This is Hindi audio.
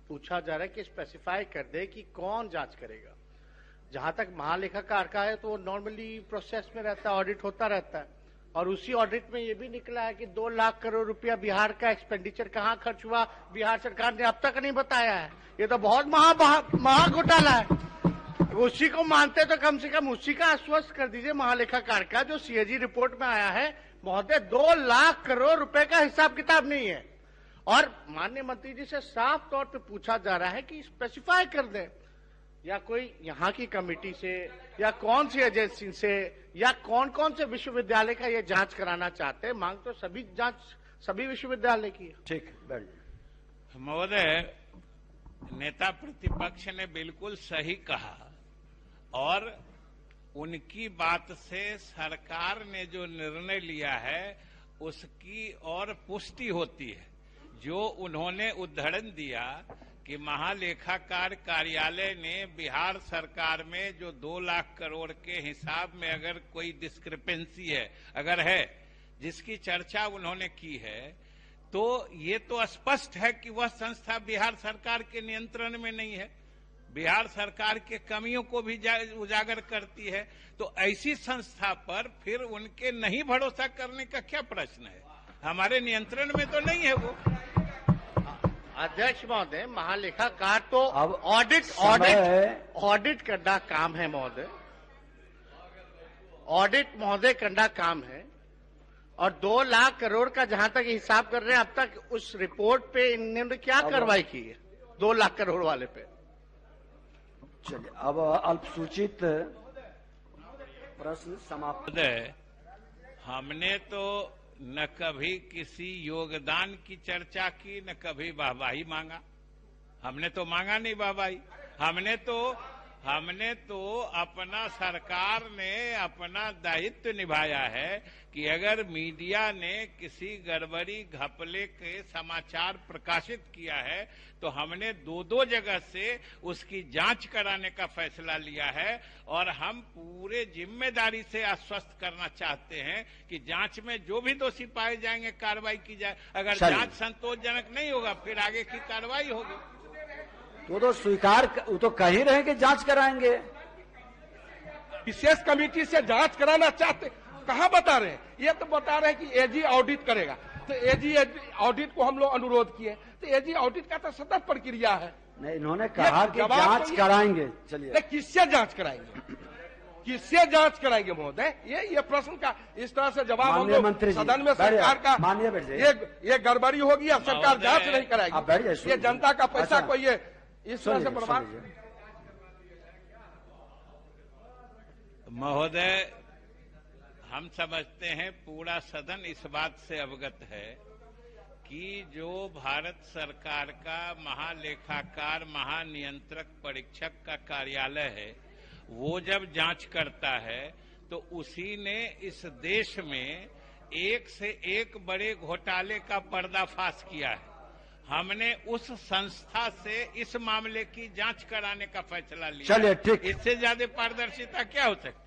पूछा जा रहा है कि स्पेसिफाई कर दे कि कौन जांच करेगा। जहां तक महालेखाकार का है तो वो नॉर्मली प्रोसेस में रहता है, ऑडिट होता रहता है, और उसी ऑडिट में ये भी निकला है कि 2 लाख करोड़ रुपया बिहार का एक्सपेंडिचर कहां खर्च हुआ बिहार सरकार ने अब तक नहीं बताया है। ये तो बहुत महा घोटाला है। उसी को मानते तो कम से कम उसी का आश्वस्त कर दीजिए महालेखाकार का, जो सीएजी रिपोर्ट में आया है महोदय 2 लाख करोड़ रुपए का हिसाब किताब नहीं है। और माननीय मंत्री जी से साफ तौर पे पूछा जा रहा है कि स्पेसिफाई कर दें, या कोई यहाँ की कमेटी से या कौन सी एजेंसी से या कौन कौन से विश्वविद्यालय का ये जांच कराना चाहते हैं। मांग तो सभी विश्वविद्यालय की है। ठीक, महोदय, नेता प्रतिपक्ष ने बिल्कुल सही कहा और उनकी बात से सरकार ने जो निर्णय लिया है उसकी और पुष्टि होती है। जो उन्होंने उदाहरण दिया कि महालेखाकार कार्यालय ने बिहार सरकार में जो 2 लाख करोड़ के हिसाब में अगर कोई डिस्क्रिपेंसी है, अगर है, जिसकी चर्चा उन्होंने की है, तो ये तो स्पष्ट है कि वह संस्था बिहार सरकार के नियंत्रण में नहीं है, बिहार सरकार के कमियों को भी उजागर करती है। तो ऐसी संस्था पर फिर उनके नहीं भरोसा करने का क्या प्रश्न है? हमारे नियंत्रण में तो नहीं है वो। अध्यक्ष महोदय, महालेखाकार तो अब ऑडिट करना काम है महोदय, ऑडिट महोदय करना काम है। और 2 लाख करोड़ का जहां तक हिसाब कर रहे हैं, अब तक उस रिपोर्ट पे इन्होंने क्या कार्रवाई की है 2 लाख करोड़ वाले पे? चलिए, अब अल्पसूचित प्रश्न समाप्त। हमने तो न कभी किसी योगदान की चर्चा की, न कभी वाहवाही मांगा। हमने तो मांगा नहीं वाहवाही। हमने तो अपना, सरकार ने अपना दायित्व निभाया है कि अगर मीडिया ने किसी गड़बड़ी घपले के समाचार प्रकाशित किया है तो हमने 2 जगह से उसकी जांच कराने का फैसला लिया है। और हम पूरे जिम्मेदारी से आश्वस्त करना चाहते हैं कि जांच में जो भी दोषी पाए जाएंगे कार्रवाई की जाए। अगर जांच संतोषजनक नहीं होगा फिर आगे की कार्रवाई होगी। वो तो स्वीकार, वो तो कह ही रहे कि जांच कराएंगे। विशेष कमेटी से जांच कराना चाहते, कहां बता रहे हैं? ये तो बता रहे हैं कि एजी ऑडिट करेगा। तो एजी ऑडिट को हम लोग अनुरोध किए, तो एजी ऑडिट का तो सतत प्रक्रिया है। नहीं, इन्होंने कहा कि जांच कराएंगे। चलिए, किससे जांच कराएंगे? किससे जांच कराएंगे महोदय? ये प्रश्न का इस तरह से जवाब हम लोग सदन में सरकार का ये गड़बड़ी होगी या सरकार जांच नहीं कराएगी? ये जनता का पैसा कोई ये इस तरह से बर्बाद। महोदय, हम समझते हैं, पूरा सदन इस बात से अवगत है कि जो भारत सरकार का महालेखाकार, महानियंत्रक परीक्षक का कार्यालय है, वो जब जांच करता है तो उसी ने इस देश में एक से एक बड़े घोटाले का पर्दाफाश किया है। हमने उस संस्था से इस मामले की जांच कराने का फैसला लिया। चलिए, ठीक, इससे ज्यादा पारदर्शिता क्या हो सकती है?